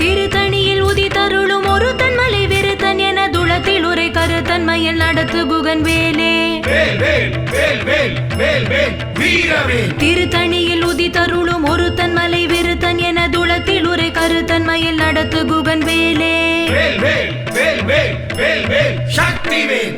திருத்தணியில் உதித்தருளும் ஒருத்தன் மலை விருத்தன் என துளத்தில் உரை கருத்தன்மையில் நடத்து குகன் வேலே. திருத்தணியில் உதித்தருளும் ஒருத்தன் மலை விருத்தன் என துளத்தில் உரை கருத்தன்மையில் நடத்து குகன் வேலே.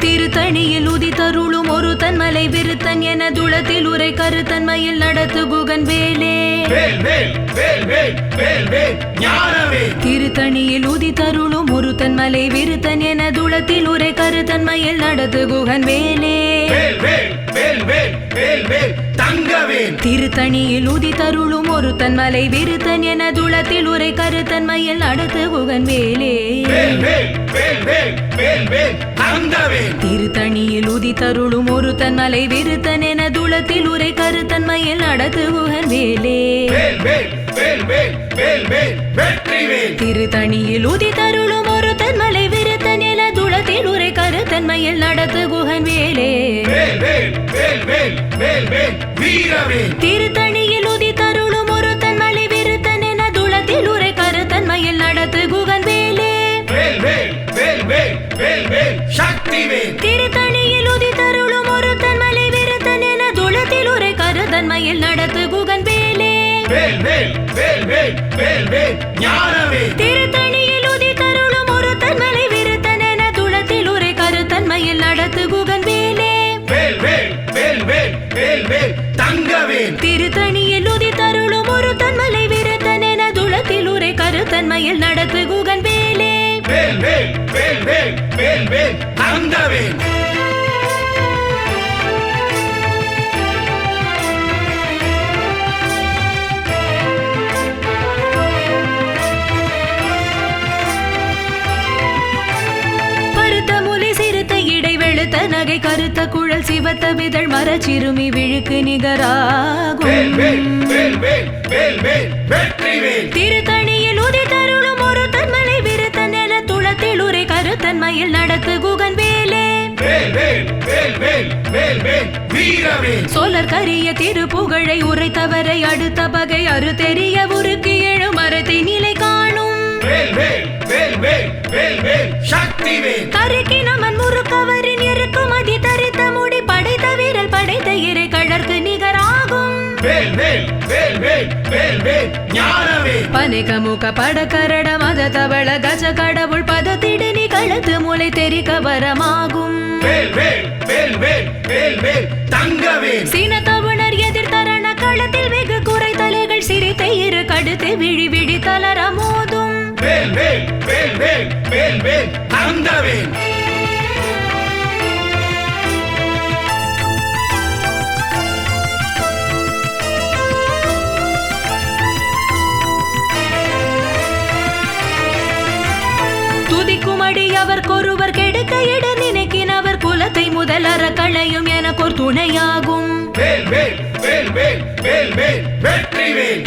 திருத்தணியில் உதித்தருளும் ஒருத்தன் மலை விருத்தன் என துளத்தில் உரை கருத்தன்மையில் நடத்து குகன் வேலே. திருத்தணியில் உதித்தருளும் ஒருத்தன் மலை விருத்தன் என துளத்தில் உரை கருத்தன்மையில் நடத்து குகன் வேலே. திருத்தணியில் உதித்தருளும் ஒருத்தன் மலை விருத்தன் என துளத்தில் உரை கருத்தன்மையில் நடத்து குகன் வேலே. திருத்தணியில் உதித்தருளும் ஒருத்தன் மலை விருத்தன் என துளத்தில் உரை கருத்தன்மையில் நடத்து குகன் வேலே. திருத்தணியில் உதித்தருளும் ஒருத்தன் மலை விருத்தன் என துளத்தில் உரை கருத்தன்மையில் நடத்து குகன் வேலே. திருத்தணியில் உதித்தருளும் ஒருத்தன் மலை விருத்தன் என துளத்தில் உரை கருத்தன்மையில் நடத்து குகன் வேலே. திருத்தணியில் உதித்தருளும் ஒருத்தன் மலை விருத்தன் என துளத்தில் உரை கருத்தன்மையில் நடத்து குகன் வேலே. திருத்தணியில் உதித்தருளும் ஒருத்தன் மலை விருத்தன் என துளத்தில் உரை கருத்தன்மையில் நடத்து குகன் வேலே. திருத்தணியில் உதித்தருளும் ஒருத்தன் மலை விருத்தன் என துளத்தில் உரை கருத்தன்மையில் நடத்து குகன் வேலே. வெளுத்த நகை கருத்த குழல் சிவத்த விதழ் மரச்சிறுமி விழுக்கு நிகராகும். திருத்தணியில் உதித்தருளும் ஒருத்தன் மலை விருத்தன் என துளத்தில் உரை கருத்தன்மையில் நடத்து குகன் வேலே. சோழர் கரிய திருப்புகழை உரைத்தவரை அடுத்த பகை அறுதெரிய உருக்கு எழு மரத்தை நிலை காணும். கருக்கினமன் முறுக்கவரின் இறுக்குமதி தரித்த முடி படைத்த வீரல் படைத்த இறை கழற்கு நிகராகும். பனைகமுக படக்கரட மத தவள கஜ கடவுள் பதத்திடு நீ கழுத்து மூளை தெரிக்க வரமாகும். சீனத்தவுணர் எதிர்த்தரண களத்தில் வெகு குறை தலைகள் சிரித்த இரு கடுத்து விழி விழி தளர மோதும். துதிக்குமடி அவர்கொருவர் கெடுக்க இட நினைக்கினவர் குலத்தை முதலற களையும் எனக்கோர் துணையாகும்.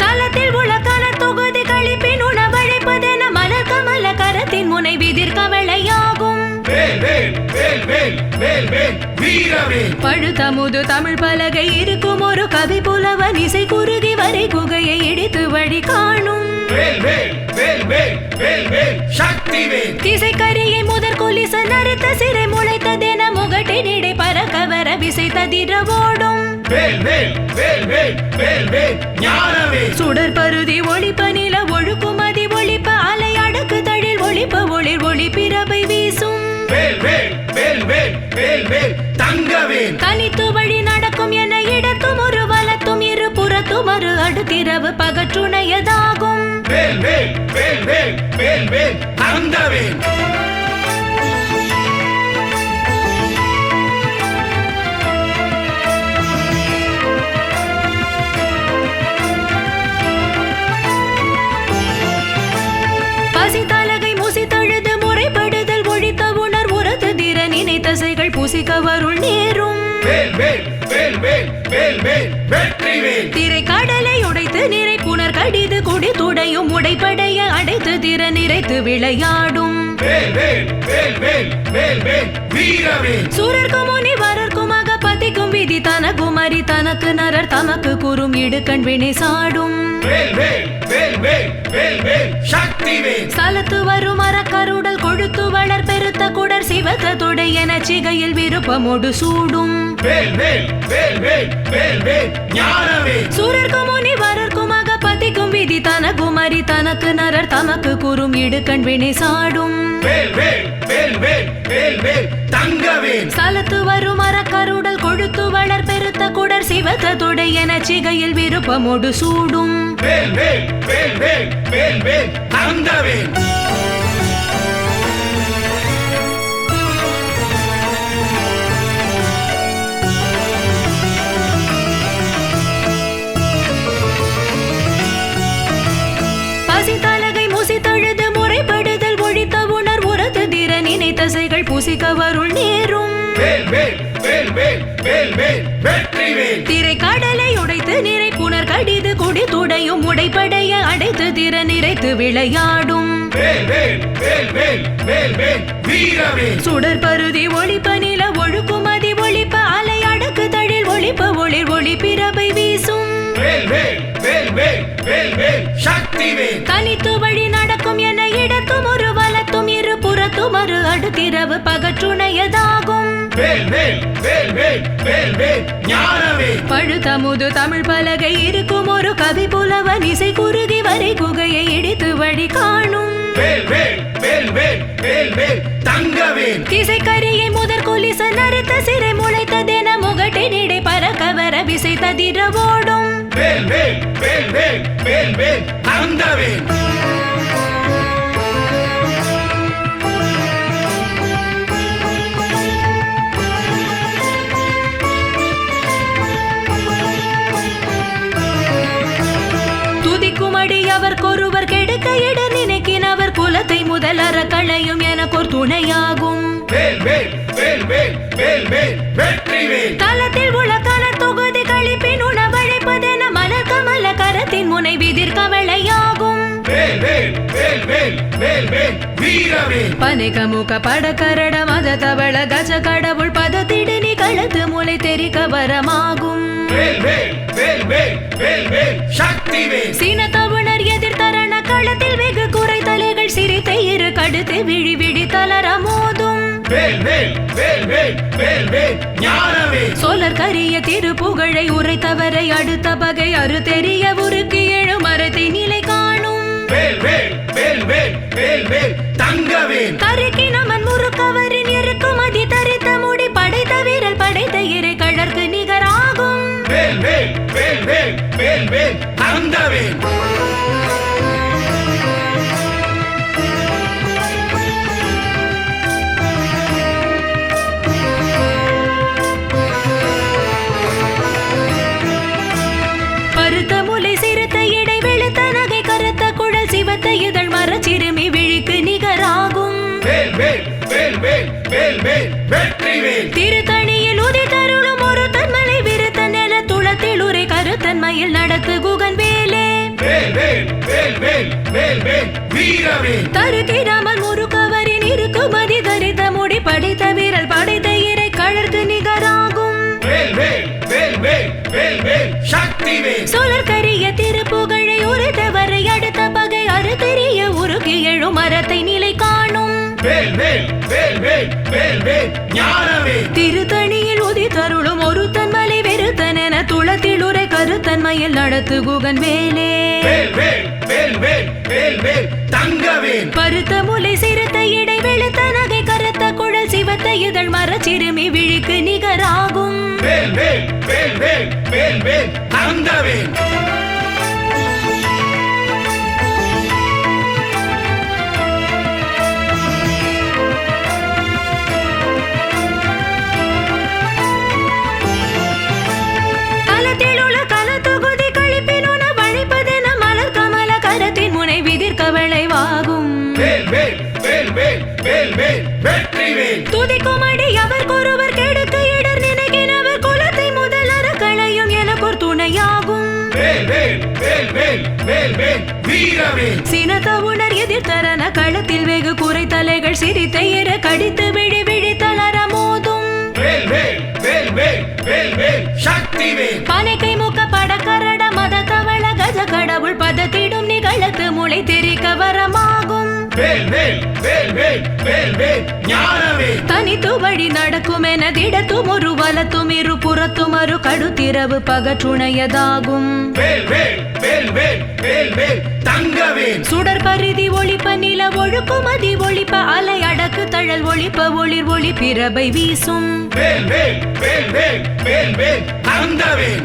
தலத்தில் உள்ள கல தொகுதி கழிப்பின் உணவழைப்பதென மலர் கமல கரத்தின் முனை விதிர் கவளையாகும். பழுத்தமுது தமிழ் பலகை இருக்கும் ஒரு கவி புலவன் இசை குறுகி வரை குகையை இடித்து வழி காணும். திசைக்கரியை முதற் கொலிச நறுத்த சிறை முளைத்ததென முகட்டினிடை பறக்கவர விசை ததிர ஓடும். சுடர் பருதி ஒளிப்ப நில ஒழுக்குமதி ஒளிப்ப அலை அடக்கு தழில் ஒளிப்ப ஒளிர் ஒளி பிறவை வீசும். தனித்து வழி நடக்கும் என இடத்தும் ஒரு வலத்தும் இரு புறத்தும் ஒரு அடுத்திரவு பகற்றுணையதாகும். பசித்தலகை முசித்தழுது முறைப்படுதல் ஒழித்த உணர் உரத்து திற நினைத்தசைகள் புசிக்க வருள் நேரும். திரை கடலை உடைத்து நிறை புனர் கடிது குடி துடையும் உடைப்படைய அடைத்து திற நிறைத்து விளையாடும். சூரர்க்கும் முனிவரர்க்கும் அகப்பதிக்கும் விதி தனகுமரி தனக்கு நரர் தமக்கு கூறும் இடுக்கண் வினை சாடும் சலத்து வரும் அறக்கருடல் கொழுத்து வளர் பெருத்த குடர் சிவத்த தொடை என சிகையில் விருப்பமோடு சூடும் சூரர்க்கும் முனிவரர்க்கும் அகபதிக்கும் விதி தனகுமரி தனக்கு நரர் தமக்கு கூறும் இடுக்கண் வினை சாடும் சலத்து வரும் அறக்கருடல் கொழுத்து வளர் பெருத்த குடர் சிவத்த தொடை என சிகையில் விருப்பமோடு சூடும் பசித்தலகை முசித்தழுது முறைப்படுதல் ஒழித்த உணர் உரத்து திற நினைத்தசைகள் புசிக்க வருள் நேரும் திரை கடலை உடைத்து நிறை புனர் கடிது குடி துடையும் உடைப்படைய அடைத்து திற நிறைத்து விளையாடும் சுடர் பருதி ஒளிப்ப நில ஒழுக்குமதி ஒளிப்ப அலை அடக்கு தழில் ஒளிப்ப ஒளிர் ஒளி பிறவை வீசும் தனித்து வழி நடக்கும் என இடத்தும் ஒரு வலத்தும் இரு புறத்தும் ஒரு அடுத்திரவு பகற்றுணையதாகும் பழுத்தமுது தமிழ் பலகை இருக்கும் ஒரு கவி புலவன் இசை குறுகி வரை குகையை இடித்து வழி காணும் திசைக்கரியை முதற் கொலிச நறுத்த சிறை முளைத்ததென முகட்டினிடை பறக்க வர விசை ததிர ஓடும் துதிக்குமடி அவர்கொருவர் கெடுக்க இட நினைக்கினவர் குலத்தை முதல் அறக்களையும் எனக்கோர் துணையாகும் தலத்தில் உள்ள கல தொகுதி கழிப்பின் உணவழைப்பதென மலர் கமல கரத்தின் முனை விதிர் கவலையாகும் பனைகமுக படக்கரட மத தவள கஜ கடவுள் பதத்திடனி களத்து முளை தெரிக்க வரமாகும் சீனத்தவுணர் எதிர்த்தரண களத்தில் வெகு குறை தலைகள் சிரித்த இரு கடுத்து விழி விழி தளர மோதும் சோழர் கரிய திருப்புகழை உரைத்தவரை அடுத்த பகை அறு தெரிய உருக்கி எழு மரத்தை நிலை காணும் தருக்கி நமன் முறுக்கவரின் இறுக்குமதி தரித்த முடி படைத்த வீரல் படைத்த இறை கழற்கு நிகராகும் பருத்த முலை சிறுத்த இடை வெளுத்த நகை கருத்த குழல் சிவத்த இதழ் மர சிறுமி விழிக்கு நிகராகும் திருத்தணியில் உதித்தருளும் ஒரு தன்மலை விருத்த நில துளத்தில் உரை கருத்தன்மையில் நடத்து குகன் வேலே தருகிராமன் முறுக்கவரின் இருக்குமதி தரித்த முடி படைத்த வீரல் படைத்த இறை கழற்கு நிகராகும் சோழர் கரிய திருப்புகழை உரைத்தவரை அடுத்த பகை அறு தெரிய உருகி எழு மரத்தை நிலை காணும் திருத்தணியில் உதித்தருளும் ஒரு தன்மலை வெறுத்தன துளத்தில் உரை கருத்தன்மையில் நடத்து குகன் வேலே பருத்த முலை சிறுத்த இடை வெளுத்த நகை கருத்த குழல் சிவத்த இதழ் மர சிறுமி விழிக்கு நிகராகும் துதிக்குமடி அவர்கொருவர் கெடுக்க இடர் நினைக்கினவர் குலத்தை முதல் அறக்களையும் எனக்கோர் துணையாகும் சினத்தவுணர் எதிர்த்தரன களத்தில் வெகு குறை தலைகள் சிரித்த இர கடித்து விழி விழி தளர மோதும் சக்திவேல் பனைக்கை மூக்க படக்கரட மத தவள கஜ கடவுள் பதத்திடும் நிகழத்து முளை தெரிக்க வரமாகும் வேல் வேல் வேல் வேல் வேல் வேல் ஞானவேல் தனித்து வழி நடக்கும் என திடத்தும் ஒரு வலத்தும் இரு புறத்தும் அரு கடுத்திரவு பகற்றுணையதாகும் வேல் வேல் வேல் வேல் வேல் வேல் தங்கவேல் சுடர் பரிதி ஒளிப்ப நில ஒழுக்கும் அதி ஒளிப்ப அலை அடக்கு தழல் ஒளிப்ப ஒளிர் ஒளி பிரபை வீசும் வேல் வேல் வேல் வேல் வேல் வேல் தங்கவேல்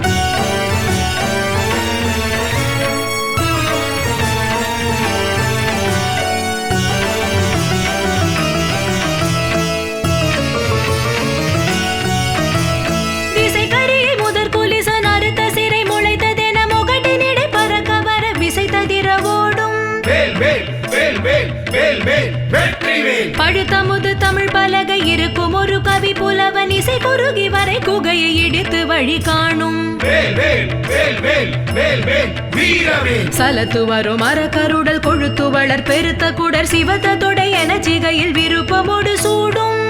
பழுத்தமுது தமிழ் பலகை இருக்கும் ஒரு கவி புலவன் இசை குறுகி வரை குகையை இடித்து வழி காணும் சலத்து வரும் மரக்கருடல் கொழுத்து வளர் பெருத்த குடர் சிவத்த தொடை என சிகையில் விருப்பமோடு சூடும்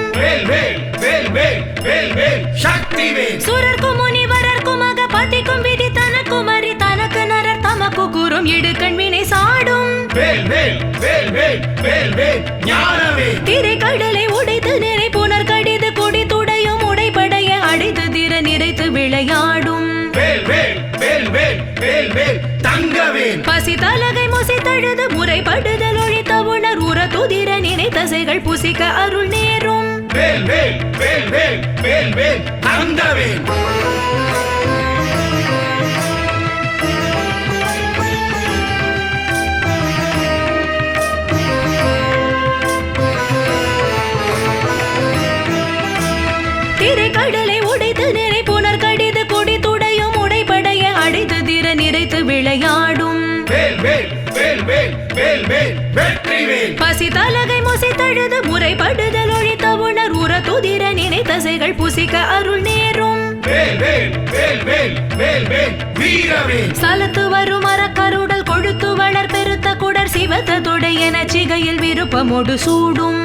சுரர்க்கும் முனிவரர்க்கும் மக பத்திக்கும் விதி தனக்கும் அறி தனக்கு நரர் தமக்கு கூறும் இடுக்கண் வினை சாடும் திரை கடலை உடைத்து நிறை புனர் கடிது கொடி துடையும் உடைப்படைய அடைத்து திற நிறைத்து விளையாடும் பசி தலகை முசி தழுது முறைப்படுதல் ஒழித்த உணர் உற துதிர நினை தசைகள் புசிக்க அருள் நேரும் திரை கடலை உடைத்து நிறை புனர் கடிது கொடி துடையும் உடைப்படைய அடைத்து திற நிறைத்து விளையாடும் பசி தலகை முசி தழுது முறைப்படுதல் ஒழித்த உணர் உற துதிர நினை தசைகள் புசிக்க அருள் நேரும் சலத்து வரும் மரக்கருடல் கொழுத்து வளர் பெருத்த குடர் சிவத்த தொடை என சிகையில் விருப்பமோடு சூடும்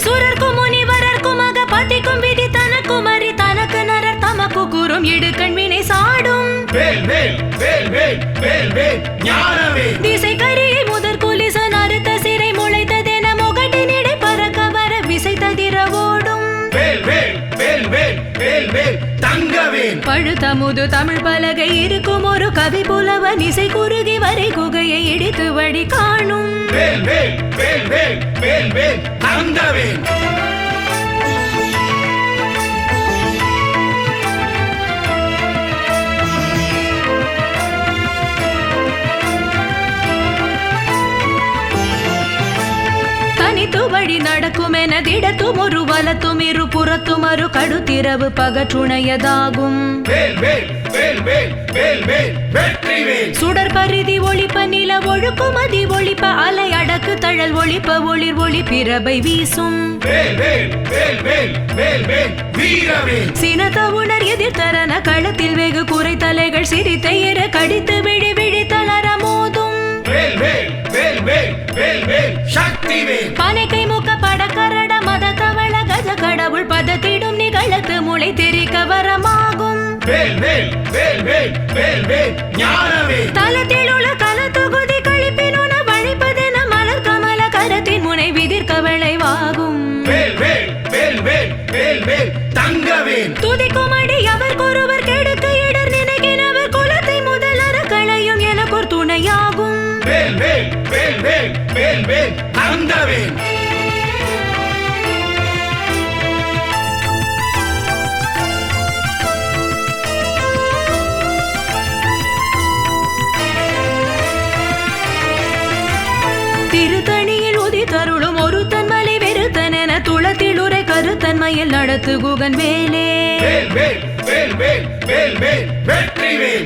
சுரர்க்கும் முனிவரர்க்கும் மக பத்திக்கும் விதி தனக்கும் அறி தனக்கு நரர் தமக்கு கூறும் இடுக்கண் வினை சாடும் திசை கரியை முதற் குலிசன் அறுத்த சிறை முளைத்ததென முகட்டினிடை பறக்க வர விசை ததிர ஓடும் பழுத்தமுது தமிழ் பலகை இருக்கும் ஒரு கவி புலவன் இசை குறுகி வரை குகையை இடித்து வழி காணும் தனித்து வழி நடக்கும் என திடத்தும் ஒரு வலத்தும் இரு புறத்தும் அரு கடுத்திரவு பகற்றுணையதாகும் சுடர் பரிதி ஒளிப்ப நில ஒழுக்கும் அதி ஒளிப்ப அலை அடக்கு தழல் ஒளிப்ப ஒளிர் ஒளி பிரபை வீசும் சினத்த உணர் எதிர்த்தரன களத்தில் வெகு குறை தலைகள் சிரித்த இர கடித்து விழி விழி தளர மோதும் பனைக்கை மூக்க படக்கரட மத தவள கஜ கடவுள் பதத்திடும் நிகழத்து முளை தெரிக்க வரமாகும் தலத்தில் உள்ள கலத்தொகுதி கழிப்பினுன வழிப்பதென மலர் கமல கரத்தின் முனை விதிர்க்க விளைவாகும் துதிக்கும் அடி அவர் ஒருவர் கெடுக்க இடர் நினைக்கினவர் குலத்தை முதலற களையும் எனக்கொரு துணையாகும் திருத்தணியில் உதித்தருளும் ஒரு தன்மலை வெறுத்தன் என துளத்தில் உரை கருத்தன்மையில் நடத்து குகன் வேலே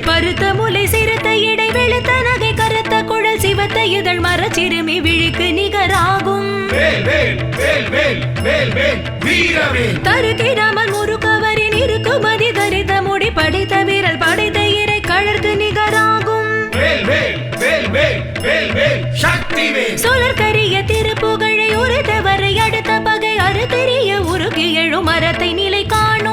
பருத்த முலை சிறுத்த இடை வெளுத்த நகை கருத்த குழல் சிவத்த இதழ் மரச்சிறுமி விழிக்கு நிகராகும் தருகிராமன் முருகவரின் இருக்குமதி தரித்த முடி படைத்த வீரல் படைத்த இறை கழற்கு நிகராகும் சுழற்கரிய திருப்புகழை உரைத்தவரை அடுத்த பகை அறுத்தெறிய உருகி எழும் மரத்தை நிலை காண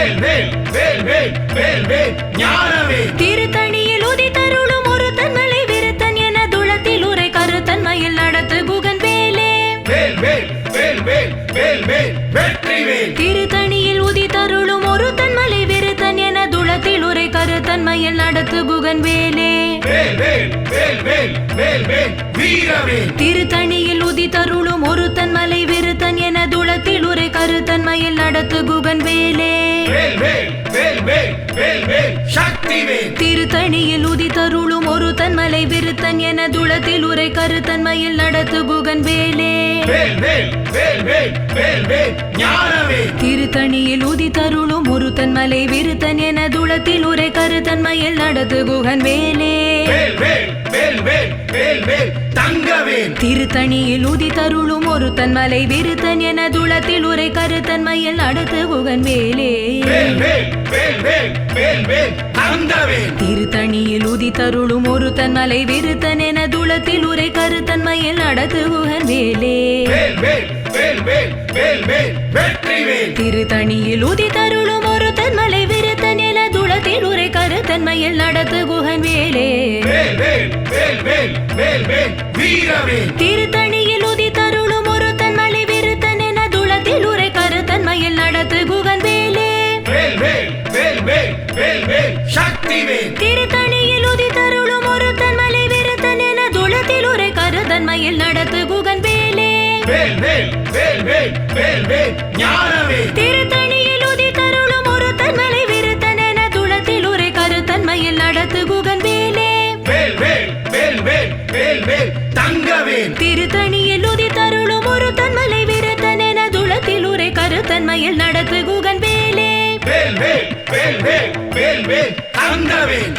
வேல் வேல் வேல் வேல் வேல் வேல் ஞானவேல் திருத்தணியில் உதித்தருளும் ஒருத்தன் மலை விருத்தன் என துளத்தில் உரை கருத்தன் மயில் நடத்து குகன் வேலே வேல் வேல் வேல் வேல் வேல் வேல் வெற்றிவேல் திருத்தணியில் உதித்தருளும் ஒருத்தன் மலை விருத்தன் என துளத்தில் உரை கருத்தன் மயில் நடத்து குகன் வேலே வேல் வேல் வேல் வேல் வேல் வேல் வீரவேல் திருத்தணியில் உதித்தருளும் ஒருத்தன் மலை விருத்தன் என துளத்தில் உரை கருத்தன் மயில் நடத்து குகன் வேலே வேல் வேல் வேல் வேல் வேல் வேல் சக்திவேல் திருத்தணியில் உதித்தருளும் ஒருத்தன் மலை விருத்தன் என துளத்தில் உரை கருத்தன் மயில் நடத்து குகன் வேலே வேல் வேல் வேல் வேல் வேல் வேல் ஞானவேல் திருத்தணியில் உதித்தருளும் ஒருத்தன் மலை விருத்தன் என துளத்தில் உரை கருத்தன் மயில் நடத்து குகன் வேலே வேல் வேல் வேல் வேல் வேல் வேல் தங்கவேல் திருத்தணியில் உதித்தருளும் ஒருத்தன் மலை விருத்தன் என துளத்தில் உரை கருத்தன் மயில் நடத்து குகன் வேலே வேல் வேல் வேல் வேல் வேல் வேல் தங்கவேல் திருத்தணியில் உதித்தருளும் ஒருத்தன் மலை விருத்தன் என துளத்தில் உரை கருத்தன் மயில் நடத்து குகன் வேலே வேல் வேல் வேல் வேல் வேல் வேல் வெற்றிவேல் திருத்தணியில் உதித்தருளும் ஒருத்தன் மலை விருத்தன் என துளத்தில் உரை கருத்தன் மயில் நடத்து குகன் வேலே வேல் வேல் வேல் வேல் வேல் வேல் வீரவேல் திருத்தணியில் உதித்தருளும் ஒருத்தன் மலை விருத்தன் என துளத்தில் உரை கருத்தன் மயில் நடத்து குகன் வேலே வேல் வேல் வேல் வேல் வேல் வேல் சக்திவேல் திருத்தணியில் உதித்தருளும் ஒருத்தன் மலை விருத்தன் என துளத்தில் உரை கருத்தன் மயில் நடத்து குகன் வேலே வேல் வேல் வேல் வேல் வேல் வேல் ஞானவேல் திருத்தணியில் உதித்தருளும் ஒருத்தன் மலை விருத்தன் என துளத்தில் உரை கருத்தன் மயில் நடத்து குகன் வேலே வேல் வேல் வேல் வேல் வேல் வேல் தங்கவேல் திருத்தணியில் உதித்தருளும் ஒருத்தன் மலை விருத்தன் என துளத்தில் உரை கருத்தன் மயில் நடத்து குகன் வேலே வேல் வேல் வேல் வேல் வேல் வேல் தங்கவேல்